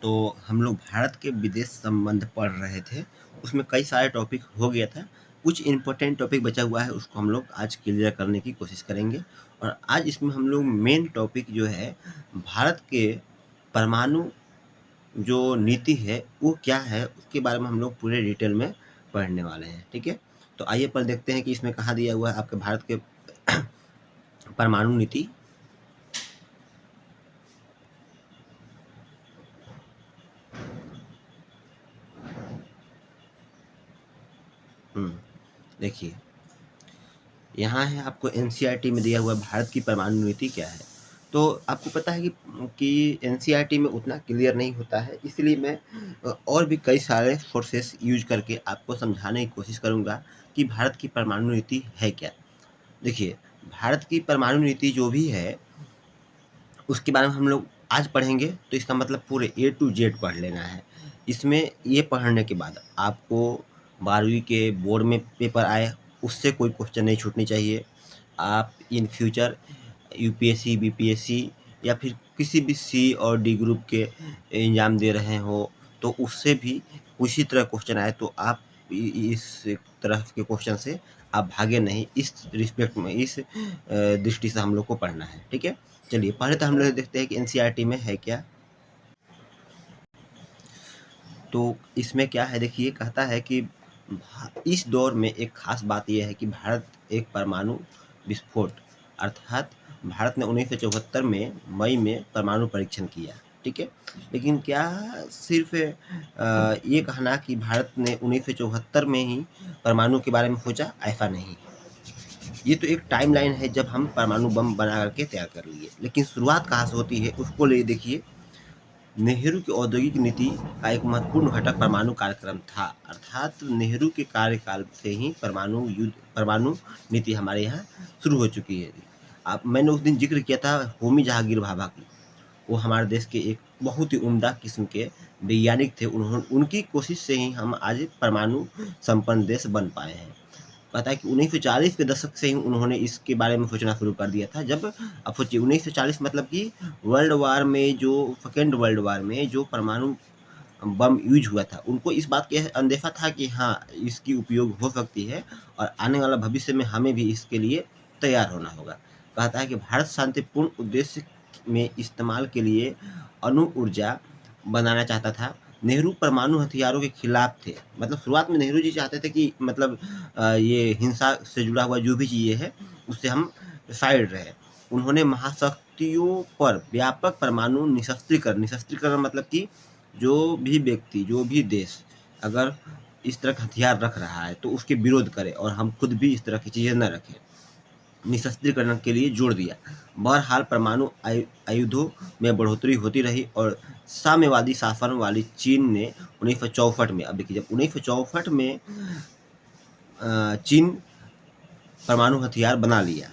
तो हम लोग भारत के विदेश संबंध पढ़ रहे थे, उसमें कई सारे टॉपिक हो गया था। कुछ इम्पोर्टेंट टॉपिक बचा हुआ है, उसको हम लोग आज क्लियर करने की कोशिश करेंगे। और आज इसमें हम लोग मेन टॉपिक जो है भारत के परमाणु जो नीति है वो क्या है, उसके बारे में हम लोग पूरे डिटेल में पढ़ने वाले हैं। ठीक है, तो आइए पर देखते हैं कि इसमें कहाँ दिया हुआ है आपके भारत के परमाणु नीति। देखिए, यहाँ है आपको एनसीईआरटी में दिया हुआ भारत की परमाणु नीति क्या है। तो आपको पता है कि एनसीईआरटी में उतना क्लियर नहीं होता है, इसलिए मैं और भी कई सारे सोर्सेस यूज करके आपको समझाने की कोशिश करूँगा कि भारत की परमाणु नीति है क्या। देखिए, भारत की परमाणु नीति जो भी है उसके बारे में हम लोग आज पढ़ेंगे, तो इसका मतलब पूरे ए टू जेड पढ़ लेना है। इसमें ये पढ़ने के बाद आपको 12वीं के बोर्ड में पेपर आए उससे कोई क्वेश्चन नहीं छूटनी चाहिए। आप इन फ्यूचर यूपीएससी, बीपीएससी या फिर किसी भी सी और डी ग्रुप के एग्ज़ाम दे रहे हो, तो उससे भी उसी तरह क्वेश्चन आए तो आप इस तरह के क्वेश्चन से आप भागे नहीं। इस रिस्पेक्ट में, इस दृष्टि से हम लोग को पढ़ना है। ठीक है, चलिए पहले तो हम लोग देखते हैं कि एनसीईआरटी में है क्या। तो इसमें क्या है, देखिए कहता है कि इस दौर में एक खास बात यह है कि भारत एक परमाणु विस्फोट अर्थात भारत ने 1974 में मई में परमाणु परीक्षण किया। ठीक है, लेकिन क्या सिर्फ ये कहना कि भारत ने 1974 में ही परमाणु के बारे में सोचा, ऐसा नहीं। ये तो एक टाइमलाइन है जब हम परमाणु बम बना करके तैयार कर लिए, लेकिन शुरुआत कहाँ से होती है उसको ले देखिए। नेहरू की औद्योगिक नीति का एक महत्वपूर्ण घटक परमाणु कार्यक्रम था, अर्थात नेहरू के कार्यकाल से ही परमाणु नीति हमारे यहाँ शुरू हो चुकी है। आप मैंने उस दिन जिक्र किया था होमी जहांगीर भाभा की, वो हमारे देश के एक बहुत ही उम्दा किस्म के वैज्ञानिक थे। उनकी कोशिश से ही हम आज परमाणु संपन्न देश बन पाए हैं। कहता है कि 1940 के दशक से ही उन्होंने इसके बारे में सोचना शुरू कर दिया था। जब आप सोचिए 1940 मतलब कि सेकेंड वर्ल्ड वार में जो परमाणु बम यूज हुआ था, उनको इस बात का अंदेशा था कि हाँ, इसकी उपयोग हो सकती है और आने वाला भविष्य में हमें भी इसके लिए तैयार होना होगा। कहता है कि भारत शांतिपूर्ण उद्देश्य में इस्तेमाल के लिए अणु ऊर्जा बनाना चाहता था। नेहरू परमाणु हथियारों के खिलाफ थे। मतलब शुरुआत में नेहरू जी चाहते थे कि मतलब ये हिंसा से जुड़ा हुआ जो भी चीज़ें है उससे हम साइड रहे। उन्होंने महाशक्तियों पर व्यापक परमाणु निशस्त्रीकरण मतलब कि जो भी व्यक्ति, जो भी देश अगर इस तरह का हथियार रख रहा है तो उसके विरोध करे और हम खुद भी इस तरह की चीज़ें न रखें, निशस्त्रीकरण के लिए जोर दिया। बहरहाल परमाणु आयुधों में बढ़ोतरी होती रही और साम्यवादी शासन वाली चीन ने 1964 में, अब देखिए जब 1964 में चीन परमाणु हथियार बना लिया,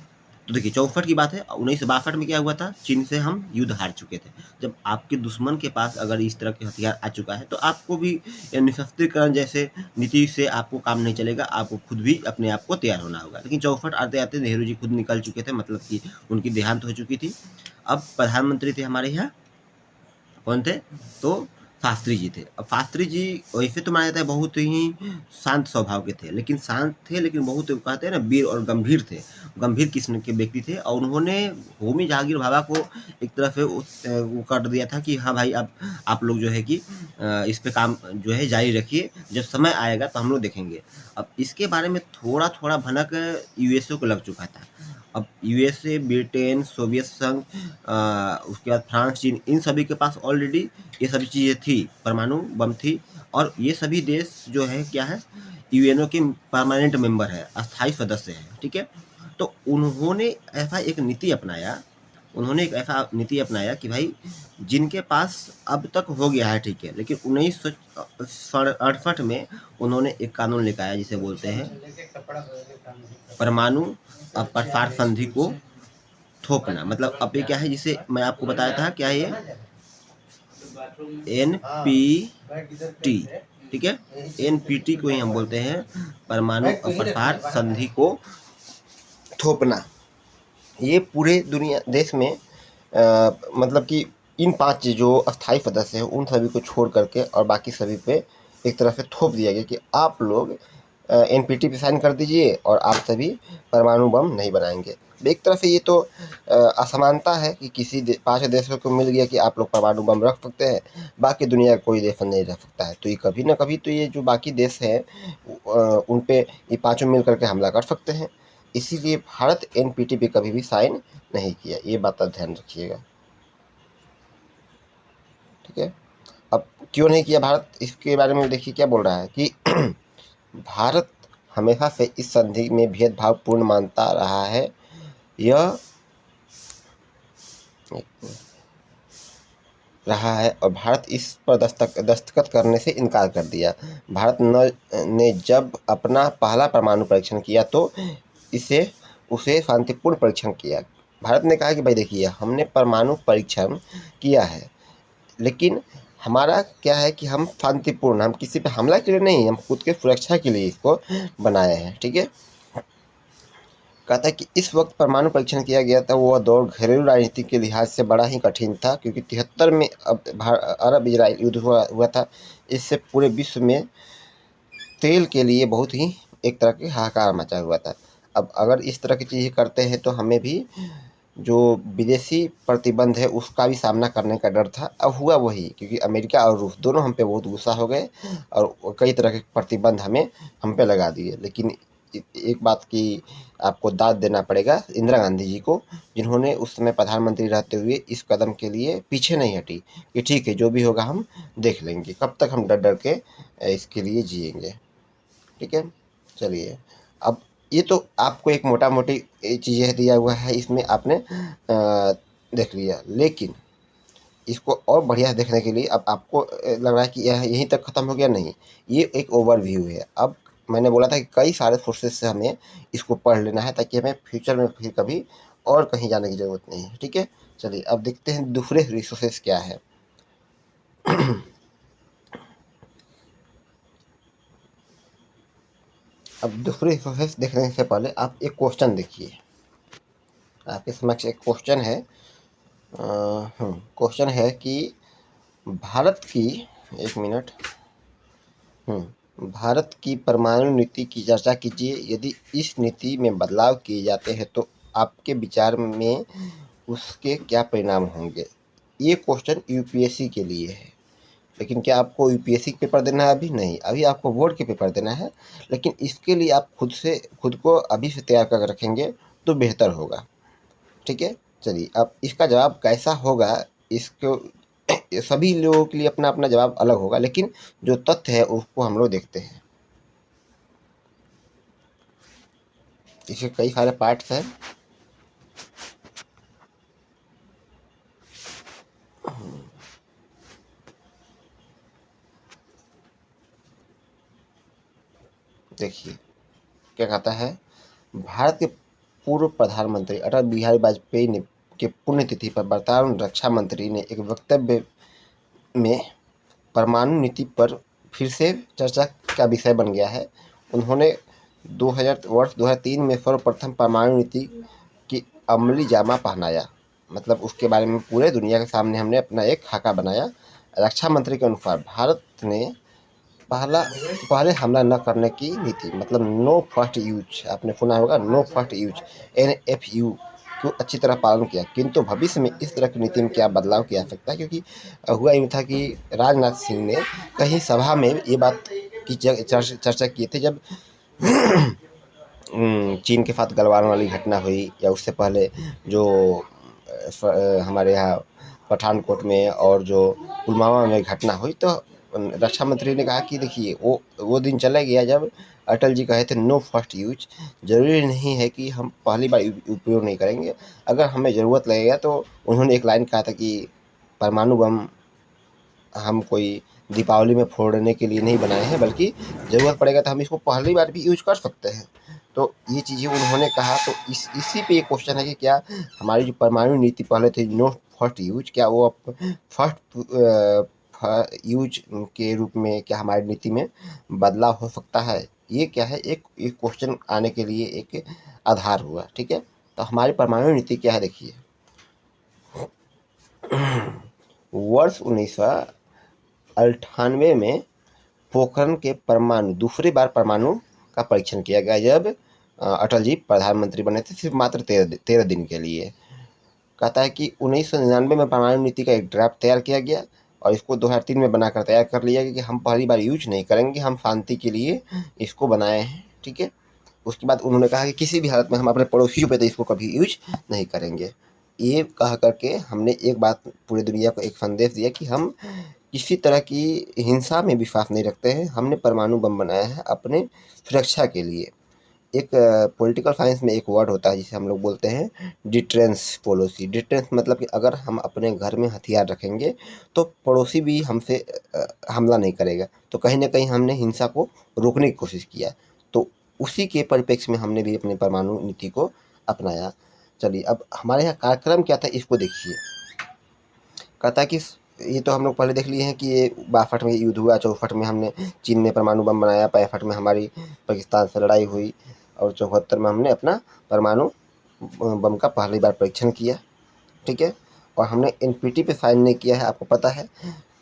तो देखिए 64 की बात है। 1962 में क्या हुआ था, चीन से हम युद्ध हार चुके थे। जब आपके दुश्मन के पास अगर इस तरह के हथियार आ चुका है तो आपको भी निशस्त्रीकरण जैसे नीति से आपको काम नहीं चलेगा, आपको खुद भी अपने आप को तैयार होना होगा। लेकिन 64 आते आते नेहरू जी खुद निकल चुके थे, मतलब कि उनकी देहांत हो चुकी थी। अब प्रधानमंत्री थे हमारे यहाँ, कौन थे, तो शास्त्री जी थे। अब शास्त्री जी वैसे तो माना जाता है बहुत ही शांत स्वभाव के थे, लेकिन शांत थे लेकिन बहुत कहते हैं ना वीर और गंभीर थे, गंभीर किस्म के व्यक्ति थे। और उन्होंने होमी जहांगीर भाभा को एक तरह से वो कर दिया था कि हाँ भाई, अब आप लोग जो है कि इस पे काम जो है जारी रखिए, जब समय आएगा तो हम लोग देखेंगे। अब इसके बारे में थोड़ा थोड़ा भनक यूएसए को लग चुका था। अब यूएसए, ब्रिटेन, सोवियत संघ, उसके बाद फ्रांस, चीन, इन सभी के पास ऑलरेडी ये सभी चीज़ें थी, परमाणु बम थी। और ये सभी देश जो है क्या है, यूएनओ के परमानेंट मेंबर है, अस्थायी सदस्य है। ठीक है, तो उन्होंने एक ऐसा नीति अपनाया कि भाई जिनके पास अब तक हो गया है, ठीक है, लेकिन 1968 में उन्होंने एक कानून लेकर आया जिसे बोलते हैं परमाणु अप्रसार संधि को थोपना। मतलब अब ये क्या है, जिसे मैं आपको बताया था, क्या है ये, एनपीटी। ठीक है, एनपीटी को ही हम बोलते हैं परमाणु अप्रसार संधि को थोपना। ये पूरे दुनिया देश में मतलब कि इन 5 जो अस्थायी सदस्य हैं उन सभी को छोड़ करके और बाकी सभी पे एक तरह से थोप दिया गया कि आप लोग एनपीटी पे साइन कर दीजिए और आप सभी परमाणु बम नहीं बनाएंगे। एक तरह से ये तो असमानता है कि किसी 5 देशों को मिल गया कि आप लोग परमाणु बम रख सकते हैं, बाकी दुनिया का कोई देश नहीं रख सकता है। तो ये कभी ना कभी तो ये जो बाकी देश हैं उन पे ये पाँचों मिल करके हमला कर सकते हैं। इसीलिए भारत एनपीटी पे कभी भी साइन नहीं किया, ये बात आप ध्यान रखिएगा, ठीक है। अब क्यों नहीं किया भारत, इसके बारे में देखिए क्या बोल रहा है कि भारत हमेशा से इस संधि में भेदभावपूर्ण मानता रहा है। यह और भारत इस पर दस्तखत करने से इनकार कर दिया। भारत ने जब अपना पहला परमाणु परीक्षण किया तो उसे शांतिपूर्ण परीक्षण किया। भारत ने कहा कि भाई देखिए हमने परमाणु परीक्षण किया है, लेकिन हमारा क्या है कि हम शांतिपूर्ण, हम किसी पे हमला के लिए नहीं, हम खुद के सुरक्षा के लिए इसको बनाए हैं, ठीक है। कहता है कि इस वक्त परमाणु परीक्षण किया गया था वह दौर घरेलू राजनीति के लिहाज से बड़ा ही कठिन था, क्योंकि 73 में अरब इजराइल युद्ध हुआ था। इससे पूरे विश्व में तेल के लिए बहुत ही एक तरह की हाहाकार मचा हुआ था। अब अगर इस तरह की चीज़ें करते हैं तो हमें भी जो विदेशी प्रतिबंध है उसका भी सामना करने का डर था। अब हुआ वही, क्योंकि अमेरिका और रूस दोनों हम पे बहुत गुस्सा हो गए और कई तरह के प्रतिबंध हम पे लगा दिए। लेकिन एक बात की आपको दाद देना पड़ेगा इंदिरा गांधी जी को, जिन्होंने उस समय प्रधानमंत्री रहते हुए इस कदम के लिए पीछे नहीं हटी कि ठीक है जो भी होगा हम देख लेंगे, कब तक हम डर डर के इसके लिए जिएंगे, ठीक है। चलिए, अब ये तो आपको एक मोटा मोटी चीज़ें दिया हुआ है, इसमें आपने देख लिया। लेकिन इसको और बढ़िया देखने के लिए अब आपको लग रहा है कि यह यहीं तक ख़त्म हो गया, नहीं, ये एक ओवरव्यू है। अब मैंने बोला था कि कई सारे सोर्सेज से हमें इसको पढ़ लेना है ताकि हमें फ्यूचर में फिर कभी और कहीं जाने की ज़रूरत नहीं है, ठीक है। चलिए अब देखते हैं दूसरे रिसोर्सेज क्या है। अब दूसरे रिसोर्सेज देखने से पहले आप एक क्वेश्चन देखिए, आपके समक्ष एक क्वेश्चन है। क्वेश्चन है कि भारत की, एक मिनट, भारत की परमाणु नीति की चर्चा कीजिए। यदि इस नीति में बदलाव किए जाते हैं तो आपके विचार में उसके क्या परिणाम होंगे। ये क्वेश्चन यूपीएससी के लिए है। लेकिन क्या आपको यूपीएससी के पेपर देना है? अभी नहीं, अभी आपको बोर्ड के पेपर देना है। लेकिन इसके लिए आप खुद को अभी से तैयार कर रखेंगे तो बेहतर होगा, ठीक है। चलिए अब इसका जवाब कैसा होगा, इसको सभी लोगों के लिए अपना अपना जवाब अलग होगा, लेकिन जो तथ्य है उसको हम लोग देखते हैं। इसके कई सारे पार्ट्स हैं। देखिए क्या कहता है, भारत के पूर्व प्रधानमंत्री अटल बिहारी वाजपेयी ने के पुण्यतिथि पर वर्तमान रक्षा मंत्री ने एक वक्तव्य में परमाणु नीति पर फिर से चर्चा का विषय बन गया है। उन्होंने 2003 में सर्वप्रथम परमाणु नीति की अमली जामा पहनाया, मतलब उसके बारे में पूरे दुनिया के सामने हमने अपना एक खाका बनाया। रक्षा मंत्री के अनुसार भारत ने पहले हमला न करने की नीति, मतलब नो फर्स्ट यूज, आपने सुना होगा नो फर्स्ट यूज, NFU को अच्छी तरह पालन किया। किंतु भविष्य में इस तरह की नीति में क्या बदलाव की आवश्यकता है, क्योंकि हुआ यूँ था कि राजनाथ सिंह ने कहीं सभा में ये बात की चर्चा किए थे जब चीन के साथ गलवान वाली घटना हुई, या उससे पहले जो हमारे यहाँ पठानकोट में और जो पुलवामा में घटना हुई, तो रक्षा मंत्री ने कहा कि देखिए वो दिन चला गया जब अटल जी कहे थे नो फर्स्ट यूज। ज़रूरी नहीं है कि हम पहली बार उपयोग नहीं करेंगे, अगर हमें ज़रूरत लगेगा। तो उन्होंने एक लाइन कहा था कि परमाणु बम हम कोई दीपावली में फोड़ने के लिए नहीं बनाए हैं, बल्कि ज़रूरत पड़ेगा तो हम इसको पहली बार भी यूज कर सकते हैं। तो ये चीज़ें उन्होंने कहा। तो इसी पे ये क्वेश्चन है कि क्या हमारी जो परमाणु नीति पहले थी नो फर्स्ट यूज, क्या वो अब फर्स्ट यूज के रूप में क्या हमारी नीति में बदलाव हो सकता है। ये क्या है, एक क्वेश्चन आने के लिए एक आधार हुआ, ठीक है। तो हमारी परमाणु नीति क्या है देखिए, वर्ष 1998 में पोखरण के परमाणु दूसरी बार परमाणु का परीक्षण किया गया, जब अटल जी प्रधानमंत्री बने थे, सिर्फ मात्र 13 दिन के लिए। कहता है कि 1999 में परमाणु नीति का एक ड्राफ्ट तैयार किया गया और इसको 2003 में बनाकर तैयार कर लिया गया कि हम पहली बार यूज नहीं करेंगे, हम शांति के लिए इसको बनाए हैं, ठीक है। उसके बाद उन्होंने कहा कि किसी भी हालत में हम अपने पड़ोसियों पे तो इसको कभी यूज नहीं करेंगे। ये कह करके हमने एक बात पूरी दुनिया को एक संदेश दिया कि हम किसी तरह की हिंसा में विश्वास नहीं रखते हैं, हमने परमाणु बम बनाया है अपने सुरक्षा के लिए। एक पॉलिटिकल साइंस में एक वर्ड होता है जिसे हम लोग बोलते हैं डिटरेंस पॉलिसी। डिटरेंस मतलब कि अगर हम अपने घर में हथियार रखेंगे तो पड़ोसी भी हमसे हमला नहीं करेगा, तो कहीं ना कहीं हमने हिंसा को रोकने की कोशिश किया। तो उसी के परिप्रेक्ष्य में हमने भी अपनी परमाणु नीति को अपनाया। चलिए, अब हमारे यहाँ कार्यक्रम क्या था इसको देखिए। कहता है कि ये तो हम लोग पहले देख लिए हैं कि ये 62 में युद्ध हुआ, 64 में हमने चीन ने परमाणु बम बनाया, 65 में हमारी पाकिस्तान से लड़ाई हुई और 74 में हमने अपना परमाणु बम का पहली बार परीक्षण किया, ठीक है। और हमने एनपीटी पे साइन नहीं किया है, आपको पता है।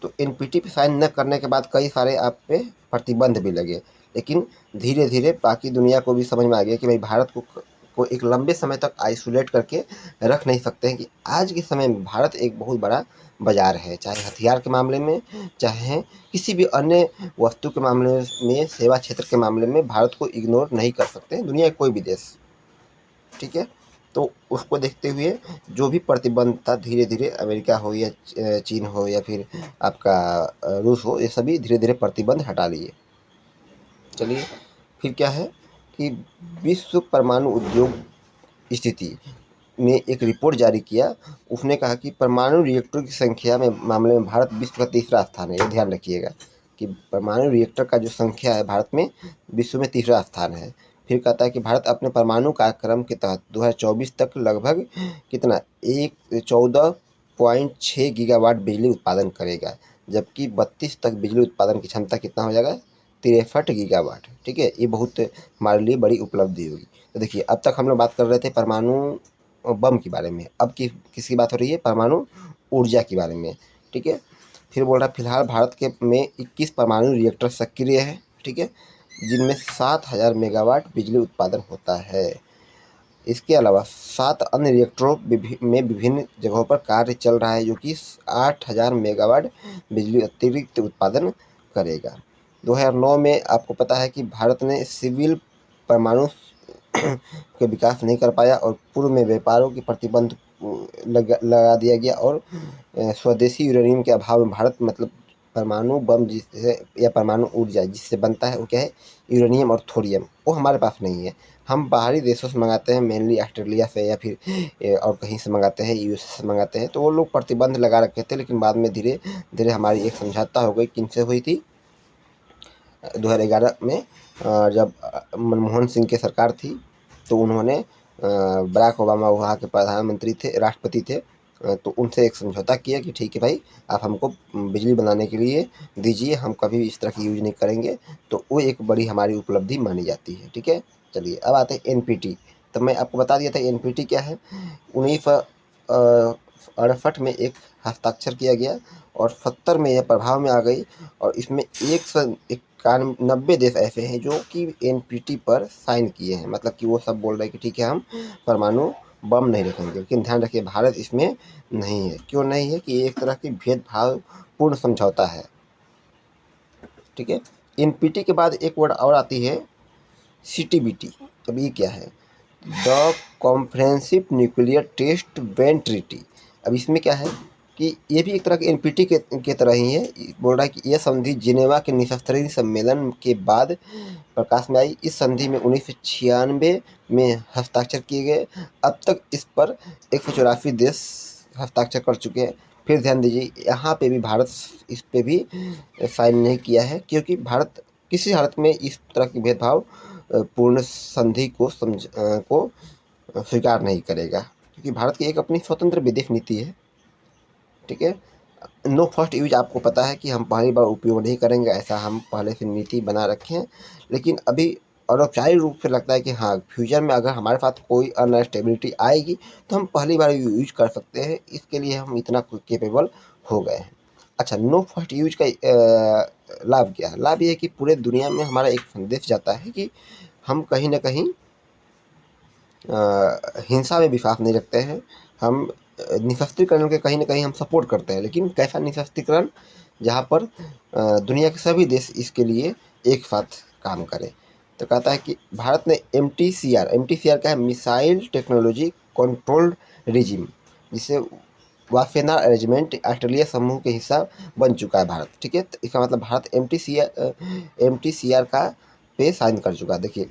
तो एनपीटी पे साइन न करने के बाद कई सारे आप पे प्रतिबंध भी लगे, लेकिन धीरे धीरे बाकी दुनिया को भी समझ में आ गया कि भाई भारत को एक लंबे समय तक आइसोलेट करके रख नहीं सकते हैं, कि आज के समय में भारत एक बहुत बड़ा बाजार है, चाहे हथियार के मामले में, चाहे किसी भी अन्य वस्तु के मामले में, सेवा क्षेत्र के मामले में भारत को इग्नोर नहीं कर सकते हैं दुनिया के कोई भी देश, ठीक है। तो उसको देखते हुए जो भी प्रतिबंध था, धीरे धीरे अमेरिका हो या चीन हो या फिर आपका रूस हो, ये सभी धीरे धीरे प्रतिबंध हटा लिए। चलिए, फिर क्या है कि विश्व परमाणु उद्योग स्थिति ने एक रिपोर्ट जारी किया। उसने कहा कि परमाणु रिएक्टर की संख्या में मामले में भारत विश्व का तीसरा स्थान है। ये ध्यान रखिएगा कि परमाणु रिएक्टर का जो संख्या है भारत में विश्व में तीसरा स्थान है। फिर कहता है कि भारत अपने परमाणु कार्यक्रम के तहत 2024 तक लगभग कितना 14.6 गीगावाट बिजली उत्पादन करेगा, जबकि 32 तक बिजली उत्पादन की क्षमता कितना हो जाएगा 63 गीगावाट, ठीक है। ये बहुत हमारे लिए बड़ी उपलब्धि होगी। तो देखिए, अब तक हम लोग बात कर रहे थे परमाणु बम के बारे में, अब किसकी बात हो रही है, परमाणु ऊर्जा के बारे में, ठीक है। फिर बोल रहा है फिलहाल भारत के में 21 परमाणु रिएक्टर सक्रिय है, ठीक है, जिनमें 7000 मेगावाट बिजली उत्पादन होता है। इसके अलावा 7 अन्य रिएक्टरों में विभिन्न जगहों पर कार्य चल रहा है, जो कि 8000 मेगावाट बिजली अतिरिक्त उत्पादन करेगा। 2009 में आपको पता है कि भारत ने सिविल परमाणु के विकास नहीं कर पाया और पूर्व में व्यापारों की प्रतिबंध लगा दिया गया, और स्वदेशी यूरेनियम के अभाव में भारत मतलब परमाणु बम जिससे या परमाणु ऊर्जा जिससे बनता है वो क्या है, यूरेनियम और थोरियम, वो हमारे पास नहीं है। हम बाहरी देशों से मंगाते हैं, मेनली ऑस्ट्रेलिया से या फिर और कहीं से मंगाते हैं, यूएसए से मंगाते हैं। तो वो लोग प्रतिबंध लगा रखे थे, लेकिन बाद में धीरे धीरे हमारी एक समझौता हो गई, किनसे हुई थी 2011 में, जब मनमोहन सिंह की सरकार थी। तो उन्होंने बराक ओबामा वहाँ के प्रधानमंत्री थे, राष्ट्रपति थे, तो उनसे एक समझौता किया कि ठीक है भाई, आप हमको बिजली बनाने के लिए दीजिए, हम कभी इस तरह की यूज नहीं करेंगे। तो वो एक बड़ी हमारी उपलब्धि मानी जाती है, ठीक है। चलिए, अब आते हैं एनपीटी। तो मैं आपको बता दिया था एनपीटी क्या है। 1968 में एक हस्ताक्षर किया गया और 70 में यह प्रभाव में आ गई, और इसमें 191 देश ऐसे हैं जो कि एनपीटी पर साइन किए हैं, मतलब कि वो सब बोल रहे हैं कि ठीक है, हम परमाणु बम नहीं रखेंगे। लेकिन ध्यान रखिए, भारत इसमें नहीं है। क्यों नहीं है कि ये एक तरह की भेदभावपूर्ण समझौता है, ठीक है। एनपीटी के बाद एक वर्ड और आती है सीटीबीटी। अब ये क्या है, the comprehensive nuclear test ban treaty. अब इसमें क्या है कि ये भी एक तरह के एनपीटी के तरह ही है। बोल रहा है कि यह संधि जिनेवा के निशस्त्रीकरण सम्मेलन के बाद प्रकाश में आई। इस संधि में 1996 में हस्ताक्षर किए गए। अब तक इस पर 184 देश हस्ताक्षर कर चुके हैं। फिर ध्यान दीजिए, यहाँ पे भी भारत इस पे भी साइन नहीं किया है, क्योंकि भारत किसी हालत में इस तरह की भेदभाव पूर्ण संधि को स्वीकार नहीं करेगा, क्योंकि भारत की एक अपनी स्वतंत्र विदेश नीति है, ठीक है। नो फर्स्ट यूज आपको पता है कि हम पहली बार उपयोग नहीं करेंगे, ऐसा हम पहले से नीति बना रखे हैं। लेकिन अभी अनौपचारिक रूप से लगता है कि हाँ, फ्यूचर में अगर हमारे पास कोई अनस्टेबिलिटी आएगी तो हम पहली बार यूज कर सकते हैं। इसके लिए हम इतना केपेबल हो गए हैं। अच्छा, नो फर्स्ट यूज का लाभ क्या है? लाभ ये है कि पूरे दुनिया में हमारा एक संदेश जाता है कि हम कहीं न कहीं हिंसा में विश्वास नहीं रखते हैं। हम निशस्त्रीकरण के कहीं न कहीं हम सपोर्ट करते हैं, लेकिन कैसा निशस्त्रीकरण? जहाँ पर दुनिया के सभी देश इसके लिए एक साथ काम करें। तो कहता है कि भारत ने एमटीसीआर क्या है? मिसाइल टेक्नोलॉजी कंट्रोल्ड रिजिम, जिसे वासेना अरेंजमेंट ऑस्ट्रेलिया समूह के हिस्सा बन चुका है भारत। ठीक है, तो इसका मतलब भारत एमटीसीआर का पे साइन कर चुका है। देखिए,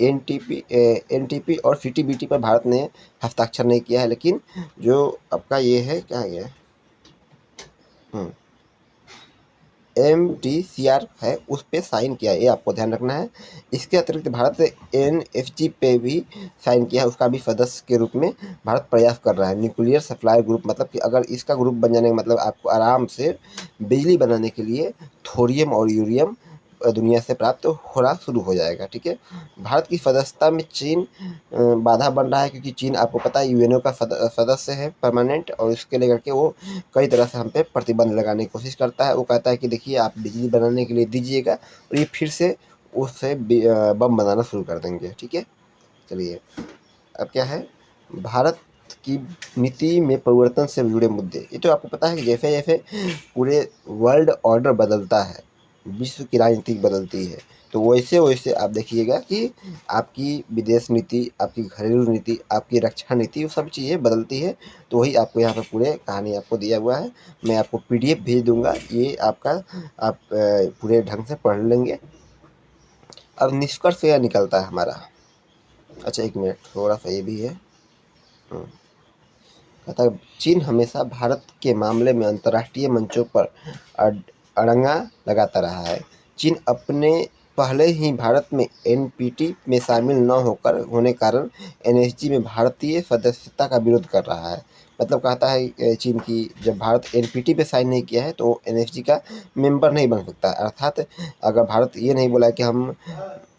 एनटीपी और सीटीबीटी पर भारत ने हस्ताक्षर नहीं किया है, लेकिन जो आपका ये है, क्या है ये, एमटीसीआर है, उस पे साइन किया है, ये आपको ध्यान रखना है। इसके अतिरिक्त भारत ने एनएफजी पे भी साइन किया है, उसका भी सदस्य के रूप में भारत प्रयास कर रहा है। न्यूक्लियर सप्लाई ग्रुप, मतलब कि अगर इसका ग्रुप बन जाने का मतलब आपको आराम से बिजली बनाने के लिए थोरियम और यूरियम दुनिया से प्राप्त होना शुरू हो जाएगा। ठीक है, भारत की सदस्यता में चीन बाधा बन रहा है, क्योंकि चीन आपको पता है यूएनओ का सदस्य है परमानेंट, और इसके लेकर के वो कई तरह से हम पे प्रतिबंध लगाने की कोशिश करता है। वो कहता है कि देखिए, आप बिजली बनाने के लिए दीजिएगा, और ये फिर से उससे बम बनाना शुरू कर देंगे। ठीक है, चलिए, अब क्या है, भारत की नीति में परिवर्तन से जुड़े मुद्दे। ये तो आपको पता है कि जैसे जैसे पूरे वर्ल्ड ऑर्डर बदलता है, विश्व की राजनीति बदलती है, तो वैसे वैसे आप देखिएगा कि आपकी विदेश नीति, आपकी घरेलू नीति, आपकी रक्षा नीति, वो सब चीज़ें बदलती है। तो वही आपको यहाँ पर पूरे कहानी आपको दिया हुआ है। मैं आपको पीडीएफ भेज दूंगा, ये आपका आप पूरे ढंग से पढ़ लेंगे। अब निष्कर्ष यह निकलता है हमारा। अच्छा, एक मिनट, थोड़ा सा ये भी है। कहता है, चीन हमेशा भारत के मामले में अंतर्राष्ट्रीय मंचों पर अड़ंगा लगाता रहा है। चीन अपने पहले ही भारत में एनपीटी में शामिल न होने कारण एनएसजी में भारतीय सदस्यता का विरोध कर रहा है। मतलब कहता है चीन की, जब भारत एनपीटी पे साइन नहीं किया है तो एनएसजी का मेंबर नहीं बन सकता। अर्थात अगर भारत ये नहीं बोला कि हम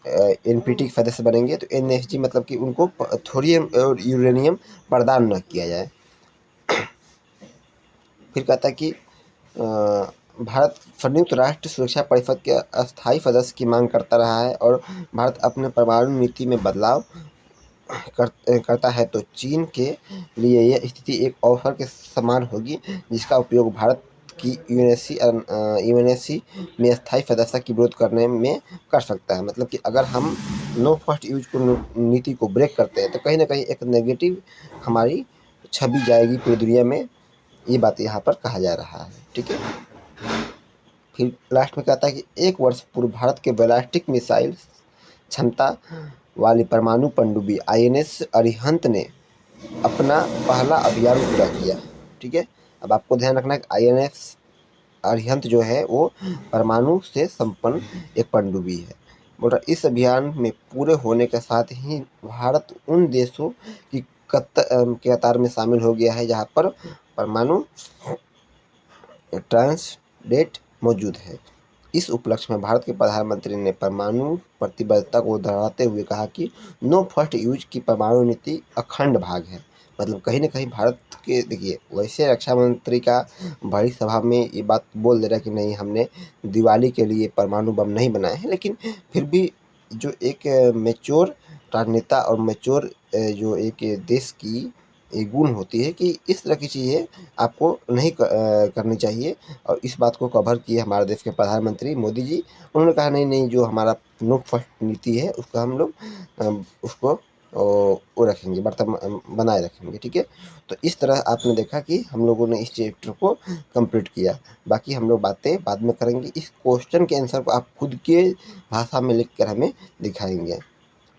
एनपीटी के सदस्य बनेंगे, तो एनएसजी मतलब कि उनको थोरियम और यूरेनियम प्रदान न किया जाए। फिर कहता है कि भारत संयुक्त राष्ट्र सुरक्षा परिषद के अस्थायी सदस्य की मांग करता रहा है, और भारत अपने परमाणु नीति में बदलाव करता है तो चीन के लिए यह स्थिति एक अवसर के समान होगी, जिसका उपयोग भारत की यूएनएससी में स्थायी सदस्यता की विरोध करने में कर सकता है। मतलब कि अगर हम नो फर्स्ट यूज को नीति को ब्रेक करते हैं, तो कहीं ना कहीं एक नेगेटिव हमारी छवि जाएगी पूरी दुनिया में। ये बात यहाँ पर कहा जा रहा है। ठीक है, फिर लास्ट में कहता है कि 1 वर्ष पूर्व भारत के बैलिस्टिक मिसाइल क्षमता वाली परमाणु पनडुब्बी आईएनएस अरिहंत ने अपना पहला अभियान पूरा किया। ठीक है, अब आपको ध्यान रखना है कि आईएनएस अरिहंत जो है वो परमाणु से संपन्न एक पनडुब्बी है। बोल रहा, इस अभियान में पूरे होने के साथ ही भारत उन देशों की कतार में शामिल हो गया है जहाँ पर परमाणु ट्रांसडेट मौजूद है। इस उपलक्ष्य में भारत के प्रधानमंत्री ने परमाणु प्रतिबद्धता को दोहराते हुए कहा कि नो फर्स्ट यूज की परमाणु नीति अखंड भाग है। मतलब कहीं ना कहीं भारत के, देखिए, वैसे रक्षा मंत्री का बड़ी सभा में ये बात बोल दे रहा है कि नहीं, हमने दिवाली के लिए परमाणु बम नहीं बनाए हैं, लेकिन फिर भी जो एक मैच्योर राजनेता और मैच्योर जो एक देश की एक गुण होती है कि इस तरह की चीज़ें आपको नहीं करनी चाहिए। और इस बात को कवर किए हमारे देश के प्रधानमंत्री मोदी जी। उन्होंने कहा नहीं नहीं, जो हमारा नो फर्स्ट नीति है उसको हम लोग उसको वो रखेंगे, बनाए रखेंगे। ठीक है, तो इस तरह आपने देखा कि हम लोगों ने इस चैप्टर को कंप्लीट किया। बाकी हम लोग बातें बाद में करेंगे। इस क्वेश्चन के आंसर को आप खुद के भाषा में लिख कर हमें दिखाएंगे।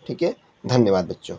ठीक है, धन्यवाद बच्चों।